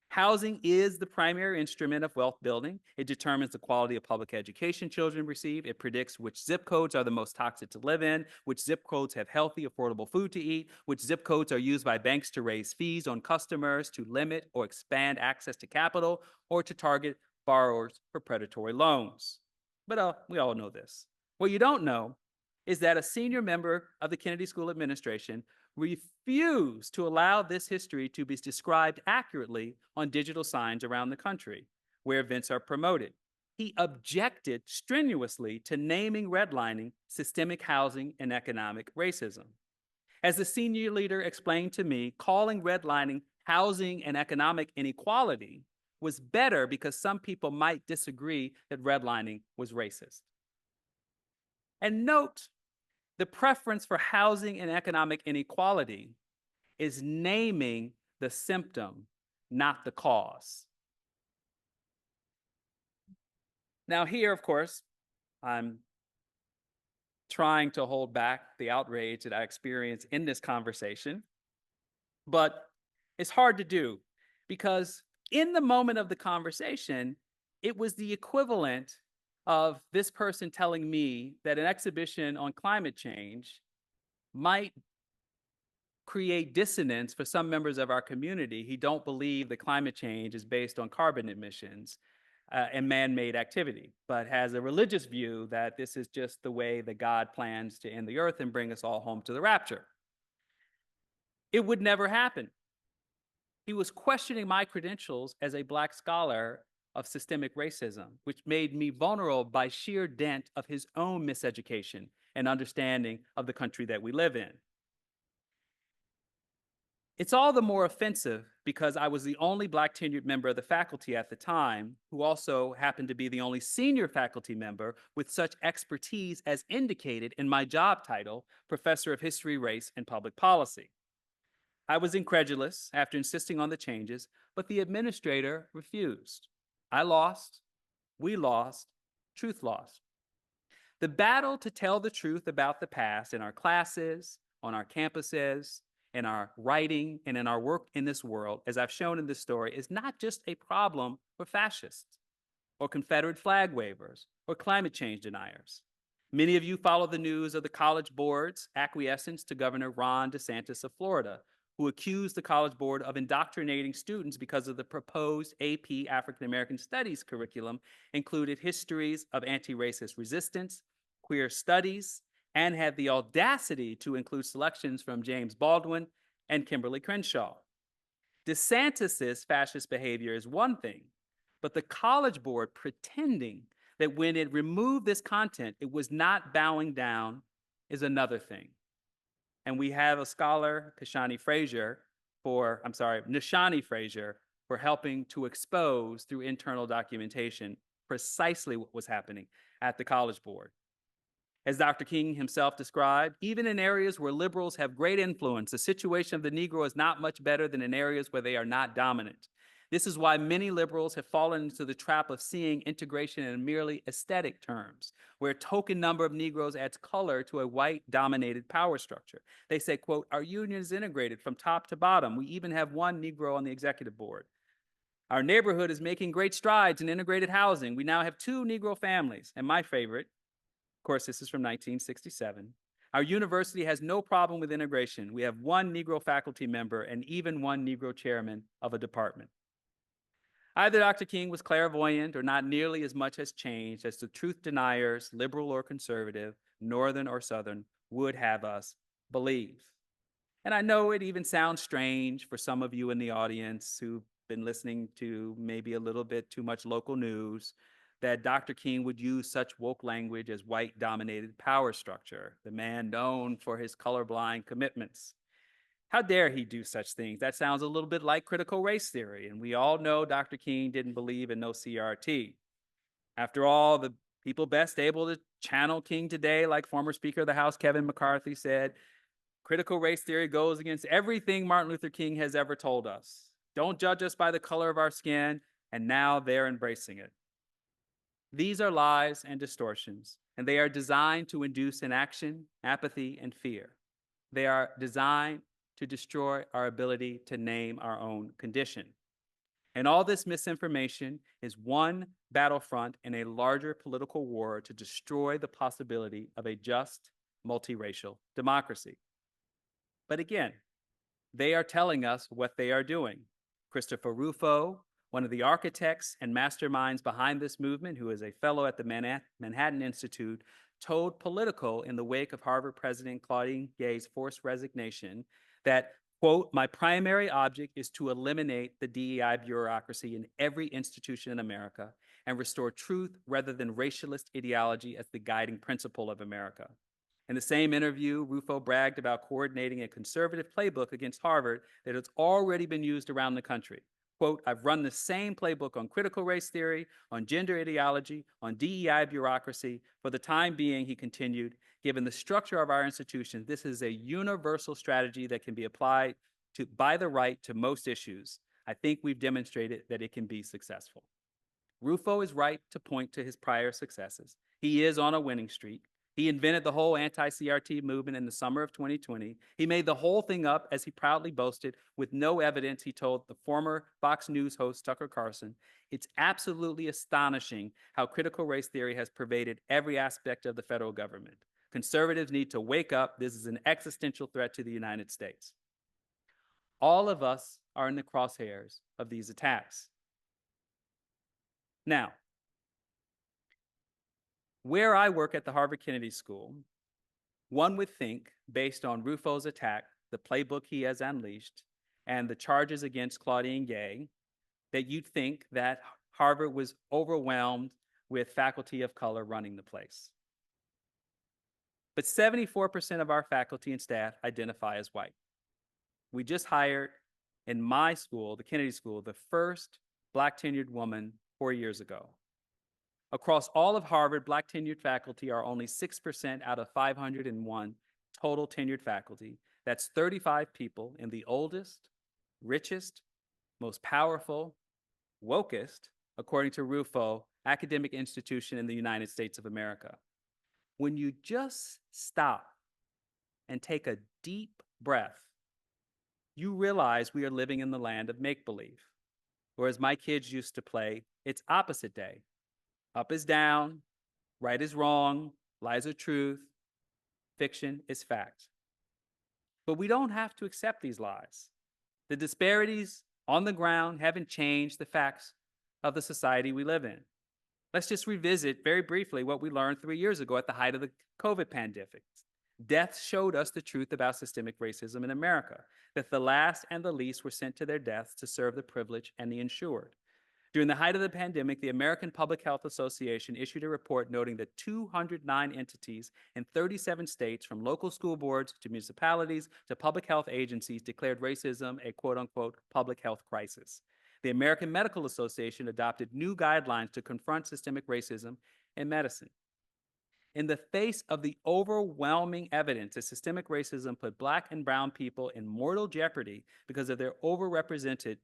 Housing is the primary instrument of wealth building. It determines the quality of public education children receive. It predicts which zip codes are the most toxic to live in, which zip codes have healthy, affordable food to eat, which zip codes are used by banks to raise fees on customers to limit or expand access to capital or to target borrowers for predatory loans. But we all know this. What you don't know is that a senior member of the Kennedy School administration refused to allow this history to be described accurately on digital signs around the country where events are promoted. He objected strenuously to naming redlining systemic housing and economic racism. As the senior leader explained to me, calling redlining housing and economic inequality was better because some people might disagree that redlining was racist. And note, the preference for housing and economic inequality is naming the symptom, not the cause. Now here, of course, I'm trying to hold back the outrage that I experience in this conversation, but it's hard to do because in the moment of the conversation, it was the equivalent of this person telling me that an exhibition on climate change might create dissonance for some members of our community who don't believe that climate change is based on carbon emissions and man-made activity, but has a religious view that this is just the way that God plans to end the earth and bring us all home to the rapture. It would never happen. He was questioning my credentials as a Black scholar of systemic racism, which made me vulnerable by sheer dint of his own miseducation and understanding of the country that we live in. It's all the more offensive because I was the only Black tenured member of the faculty at the time, who also happened to be the only senior faculty member with such expertise as indicated in my job title, Professor of History, Race, and Public Policy. I was incredulous after insisting on the changes, but the administrator refused. I lost, we lost, truth lost. The battle to tell the truth about the past in our classes, on our campuses, in our writing, and in our work in this world, as I've shown in this story, is not just a problem for fascists or Confederate flag wavers or climate change deniers. Many of you follow the news of the College Board's acquiescence to Governor Ron DeSantis of Florida, who accused the College Board of indoctrinating students because of the proposed AP African American Studies curriculum included histories of anti-racist resistance, queer studies, and had the audacity to include selections from James Baldwin and Kimberly Crenshaw. DeSantis's fascist behavior is one thing, but the College Board pretending that when it removed this content, it was not bowing down is another thing. And we have a scholar, Nishani Frazier, for helping to expose through internal documentation precisely what was happening at the College Board. As Dr. King himself described, even in areas where liberals have great influence, the situation of the Negro is not much better than in areas where they are not dominant. This is why many liberals have fallen into the trap of seeing integration in merely aesthetic terms, where a token number of Negroes adds color to a white-dominated power structure. They say, quote, our union is integrated from top to bottom. We even have one Negro on the executive board. Our neighborhood is making great strides in integrated housing. We now have 2 Negro families. And my favorite, of course, this is from 1967. Our university has no problem with integration. We have 1 Negro faculty member and even 1 Negro chairman of a department. Either Dr. King was clairvoyant or not nearly as much has changed as the truth deniers, liberal or conservative, northern or southern, would have us believe. And I know it even sounds strange for some of you in the audience who've been listening to maybe a little bit too much local news, that Dr. King would use such woke language as white-dominated power structure, the man known for his colorblind commitments. How dare he do such things? That sounds a little bit like critical race theory, and we all know Dr. King didn't believe in no CRT. After all, the people best able to channel King today, like former Speaker of the House Kevin McCarthy said, critical race theory goes against everything Martin Luther King has ever told us. Don't judge us by the color of our skin, and now they're embracing it. These are lies and distortions, and they are designed to induce inaction, apathy, and fear. They are designed to destroy our ability to name our own condition. And all this misinformation is one battlefront in a larger political war to destroy the possibility of a just, multiracial democracy. But again, they are telling us what they are doing. Christopher Rufo, one of the architects and masterminds behind this movement, who is a fellow at the Manhattan Institute, told Politico in the wake of Harvard President Claudine Gay's forced resignation that, quote, "My primary object is to eliminate the DEI bureaucracy in every institution in America and restore truth rather than racialist ideology as the guiding principle of America." In the same interview, Rufo bragged about coordinating a conservative playbook against Harvard that has already been used around the country. Quote, "I've run the same playbook on critical race theory, on gender ideology, on DEI bureaucracy. For the time being," he continued, "given the structure of our institutions, this is a universal strategy that can be applied by the right to most issues. I think we've demonstrated that it can be successful." Rufo is right to point to his prior successes. He is on a winning streak. He invented the whole anti-CRT movement in the summer of 2020. He made the whole thing up, as he proudly boasted, with no evidence, he told the former Fox News host Tucker Carlson. It's absolutely astonishing how critical race theory has pervaded every aspect of the federal government. Conservatives need to wake up. This is an existential threat to the United States. All of us are in the crosshairs of these attacks. Now, where I work at the Harvard Kennedy School, one would think, based on Rufo's attack, the playbook he has unleashed, and the charges against Claudine Gay, that you'd think that Harvard was overwhelmed with faculty of color running the place. But 74% of our faculty and staff identify as white. We just hired, in my school, the Kennedy School, the first Black tenured woman 4 years ago. Across all of Harvard, Black tenured faculty are only 6% out of 501 total tenured faculty. That's 35 people in the oldest, richest, most powerful, wokest, according to Rufo, academic institution in the United States of America. When you just stop and take a deep breath, you realize we are living in the land of make-believe. Or as my kids used to play, it's opposite day. Up is down, right is wrong, lies are truth, fiction is fact. But we don't have to accept these lies. The disparities on the ground haven't changed the facts of the society we live in. Let's just revisit very briefly what we learned 3 years ago at the height of the COVID pandemic. Deaths showed us the truth about systemic racism in America, that the last and the least were sent to their deaths to serve the privileged and the insured. During the height of the pandemic, the American Public Health Association issued a report noting that 209 entities in 37 states, from local school boards to municipalities to public health agencies, declared racism a quote-unquote public health crisis. The American Medical Association adopted new guidelines to confront systemic racism in medicine. In the face of the overwhelming evidence that systemic racism put Black and brown people in mortal jeopardy because of their overrepresentation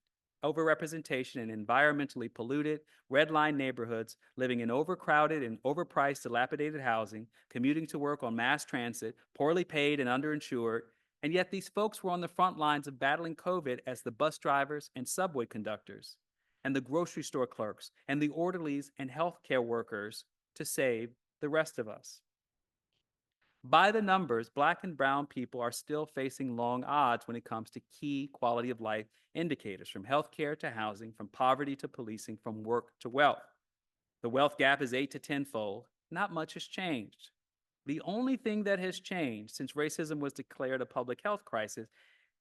in environmentally polluted, red-line neighborhoods, living in overcrowded and overpriced, dilapidated housing, commuting to work on mass transit, poorly paid and underinsured, and yet these folks were on the front lines of battling COVID as the bus drivers and subway conductors, and the grocery store clerks, and the orderlies and healthcare workers to save the rest of us. By the numbers, Black and brown people are still facing long odds when it comes to key quality of life indicators, from healthcare to housing, from poverty to policing, from work to wealth. The wealth gap is 8 to 10-fold. Not much has changed. The only thing that has changed since racism was declared a public health crisis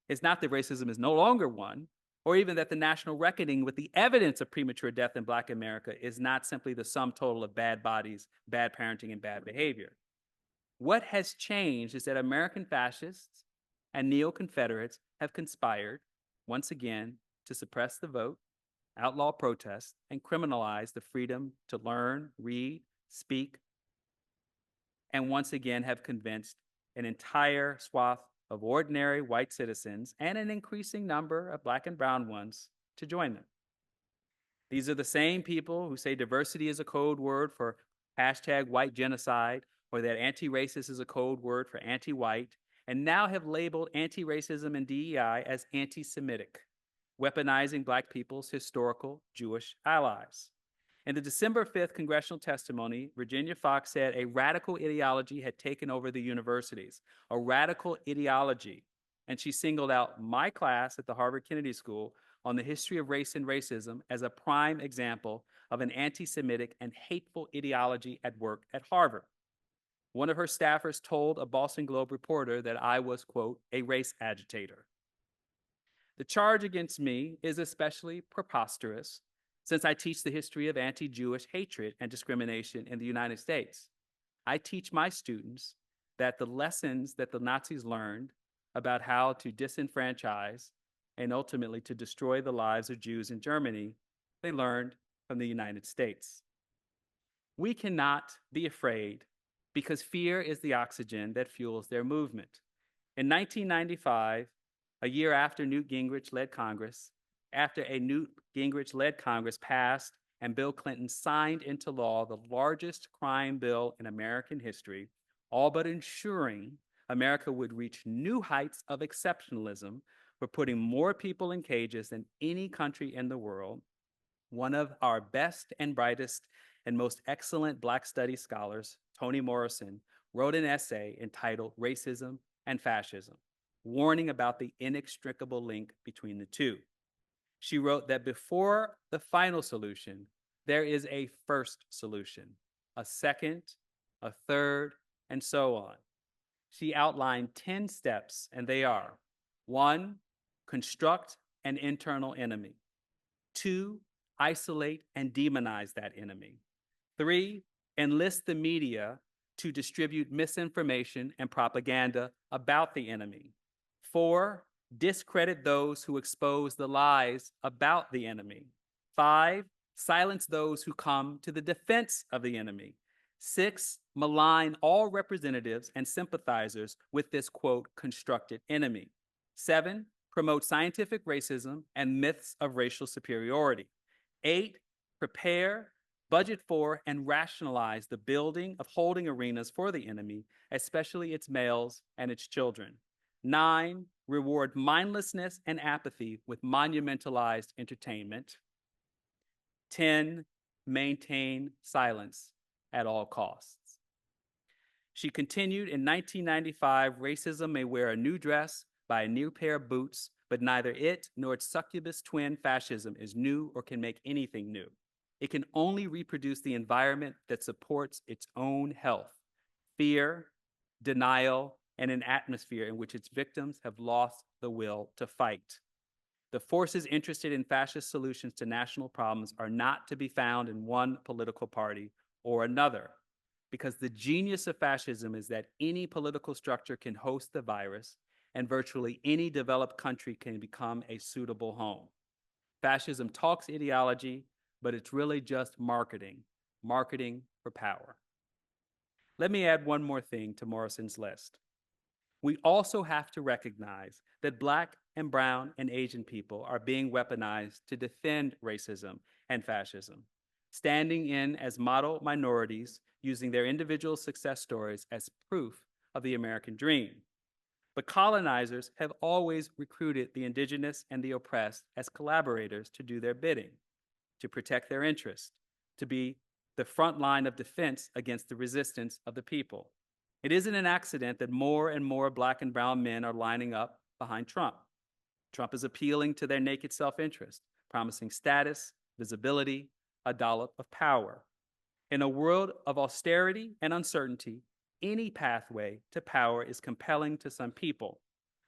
is not that racism is no longer one, or even that the national reckoning with the evidence of premature death in Black America is not simply the sum total of bad bodies, bad parenting, and bad behavior. What has changed is that American fascists and neo-Confederates have conspired, once again, to suppress the vote, outlaw protest, and criminalize the freedom to learn, read, speak, and once again have convinced an entire swath of ordinary white citizens and an increasing number of Black and brown ones to join them. These are the same people who say diversity is a code word for hashtag white genocide, or that anti-racist is a code word for anti-white, and now have labeled anti-racism and DEI as anti-Semitic, weaponizing Black people's historical Jewish allies. In the December 5th congressional testimony, Virginia Fox said a radical ideology had taken over the universities, a radical ideology. And she singled out my class at the Harvard Kennedy School on the history of race and racism as a prime example of an anti-Semitic and hateful ideology at work at Harvard. One of her staffers told a Boston Globe reporter that I was, quote, a race agitator. The charge against me is especially preposterous since I teach the history of anti-Jewish hatred and discrimination in the United States. I teach my students that the lessons that the Nazis learned about how to disenfranchise and ultimately to destroy the lives of Jews in Germany, they learned from the United States. We cannot be afraid because fear is the oxygen that fuels their movement. In 1995, a year after Newt Gingrich-led Congress, after a Newt Gingrich-led Congress passed and Bill Clinton signed into law the largest crime bill in American history, all but ensuring America would reach new heights of exceptionalism for putting more people in cages than any country in the world, one of our best and brightest and most excellent Black studies scholars, Toni Morrison, wrote an essay entitled Racism and Fascism, warning about the inextricable link between the two. She wrote that before the final solution, there is a first solution, a second, a third, and so on. She outlined 10 steps, and they are: 1, construct an internal enemy. 2, isolate and demonize that enemy. 3, enlist the media to distribute misinformation and propaganda about the enemy. 4, discredit those who expose the lies about the enemy. 5, silence those who come to the defense of the enemy. 6, malign all representatives and sympathizers with this, quote, constructed enemy. 7, promote scientific racism and myths of racial superiority. 8, prepare, budget for, and rationalize the building of holding arenas for the enemy, especially its males and its children. 9, reward mindlessness and apathy with monumentalized entertainment. 10, maintain silence at all costs. She continued, in 1995, racism may wear a new dress, buy a new pair of boots, but neither it nor its succubus twin fascism is new or can make anything new. It can only reproduce the environment that supports its own health, fear, denial, and an atmosphere in which its victims have lost the will to fight. The forces interested in fascist solutions to national problems are not to be found in one political party or another, because the genius of fascism is that any political structure can host the virus and virtually any developed country can become a suitable home. Fascism talks ideology, but it's really just marketing for power. Let me add one more thing to Morrison's list. We also have to recognize that Black and brown and Asian people are being weaponized to defend racism and fascism, standing in as model minorities, using their individual success stories as proof of the American dream. But colonizers have always recruited the indigenous and the oppressed as collaborators to do their bidding, to protect their interests, to be the front line of defense against the resistance of the people. It isn't an accident that more and more Black and brown men are lining up behind Trump. Trump is appealing to their naked self-interest, promising status, visibility, a dollop of power. In a world of austerity and uncertainty, any pathway to power is compelling to some people,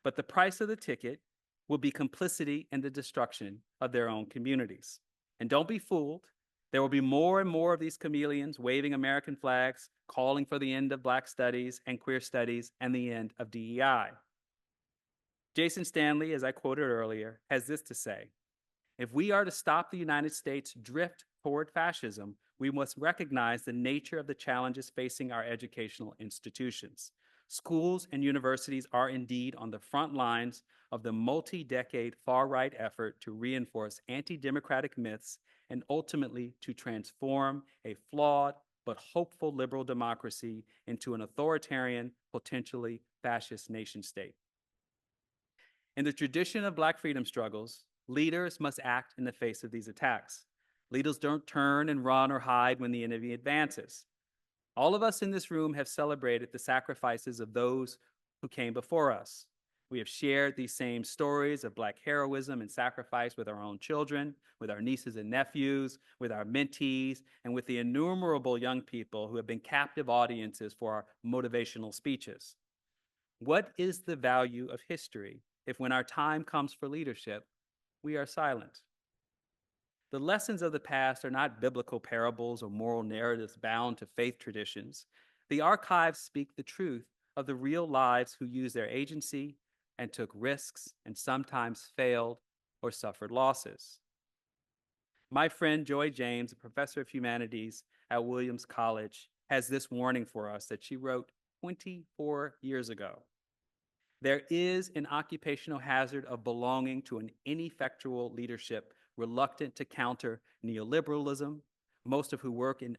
but the price of the ticket will be complicity in the destruction of their own communities. And don't be fooled. There will be more and more of these chameleons waving American flags, calling for the end of Black studies and queer studies and the end of DEI. Jason Stanley, as I quoted earlier, has this to say: if we are to stop the United States' drift toward fascism, we must recognize the nature of the challenges facing our educational institutions. Schools and universities are indeed on the front lines of the multi-decade far-right effort to reinforce anti-democratic myths and ultimately to transform a flawed but hopeful liberal democracy into an authoritarian, potentially fascist nation-state. In the tradition of Black freedom struggles, leaders must act in the face of these attacks. Leaders don't turn and run or hide when the enemy advances. All of us in this room have celebrated the sacrifices of those who came before us. We have shared these same stories of Black heroism and sacrifice with our own children, with our nieces and nephews, with our mentees, and with the innumerable young people who have been captive audiences for our motivational speeches. What is the value of history if, when our time comes for leadership, we are silent? The lessons of the past are not biblical parables or moral narratives bound to faith traditions. The archives speak the truth of the real lives who used their agency and took risks and sometimes failed or suffered losses. My friend Joy James, a professor of humanities at Williams College, has this warning for us that she wrote 24 years ago. There is an occupational hazard of belonging to an ineffectual leadership reluctant to counter neoliberalism. Most of who work in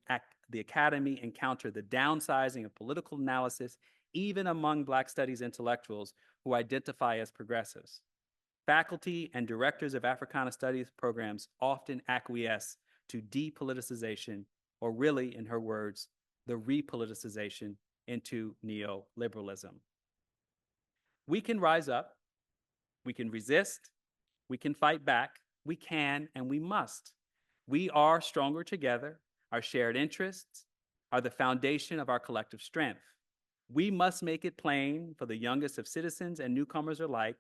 the academy encounter the downsizing of political analysis, even among Black studies intellectuals who identify as progressives. Faculty and directors of Africana studies programs often acquiesce to depoliticization, or really, in her words, the repoliticization into neoliberalism. We can rise up, we can resist, we can fight back, we can and we must. We are stronger together. Our shared interests are the foundation of our collective strength. We must make it plain for the youngest of citizens and newcomers alike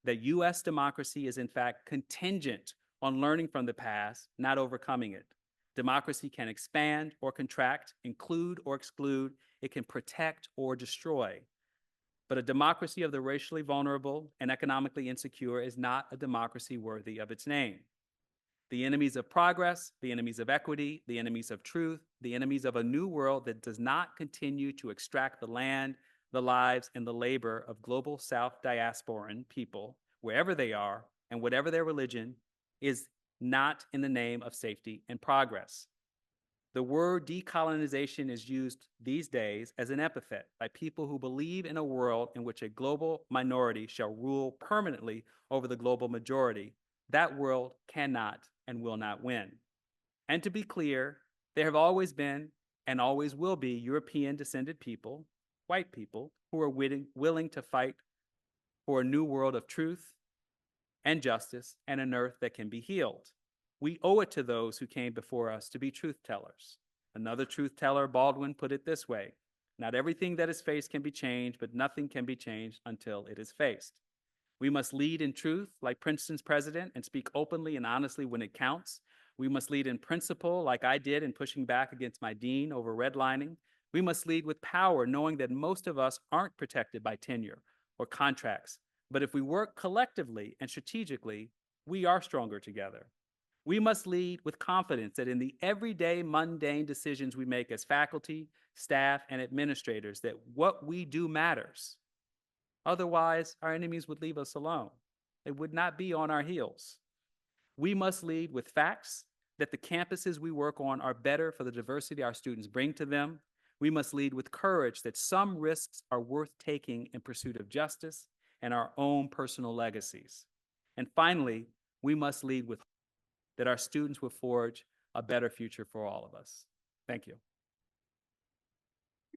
that U.S. democracy is in fact contingent on learning from the past, not overcoming it. Democracy can expand or contract, include or exclude. It can protect or destroy. But a democracy of the racially vulnerable and economically insecure is not a democracy worthy of its name. The enemies of progress, the enemies of equity, the enemies of truth, the enemies of a new world that does not continue to extract the land, the lives, and the labor of global South diasporan people, wherever they are and whatever their religion, is not in the name of safety and progress. The word decolonization is used these days as an epithet by people who believe in a world in which a global minority shall rule permanently over the global majority. That world cannot and will not win. And to be clear, there have always been and always will be European-descended people, white people, who are willing to fight for a new world of truth and justice and an earth that can be healed. We owe it to those who came before us to be truth tellers. Another truth teller, Baldwin, put it this way: not everything that is faced can be changed, but nothing can be changed until it is faced. We must lead in truth, like Princeton's president, and speak openly and honestly when it counts. We must lead in principle, like I did in pushing back against my dean over redlining. We must lead with power, knowing that most of us aren't protected by tenure or contracts. But if we work collectively and strategically, we are stronger together. We must lead with confidence that in the everyday mundane decisions we make as faculty, staff, and administrators, that what we do matters. Otherwise, our enemies would leave us alone. They would not be on our heels. We must lead with facts that the campuses we work on are better for the diversity our students bring to them. We must lead with courage that some risks are worth taking in pursuit of justice and our own personal legacies. And finally, we must lead with hope that our students will forge a better future for all of us. Thank you.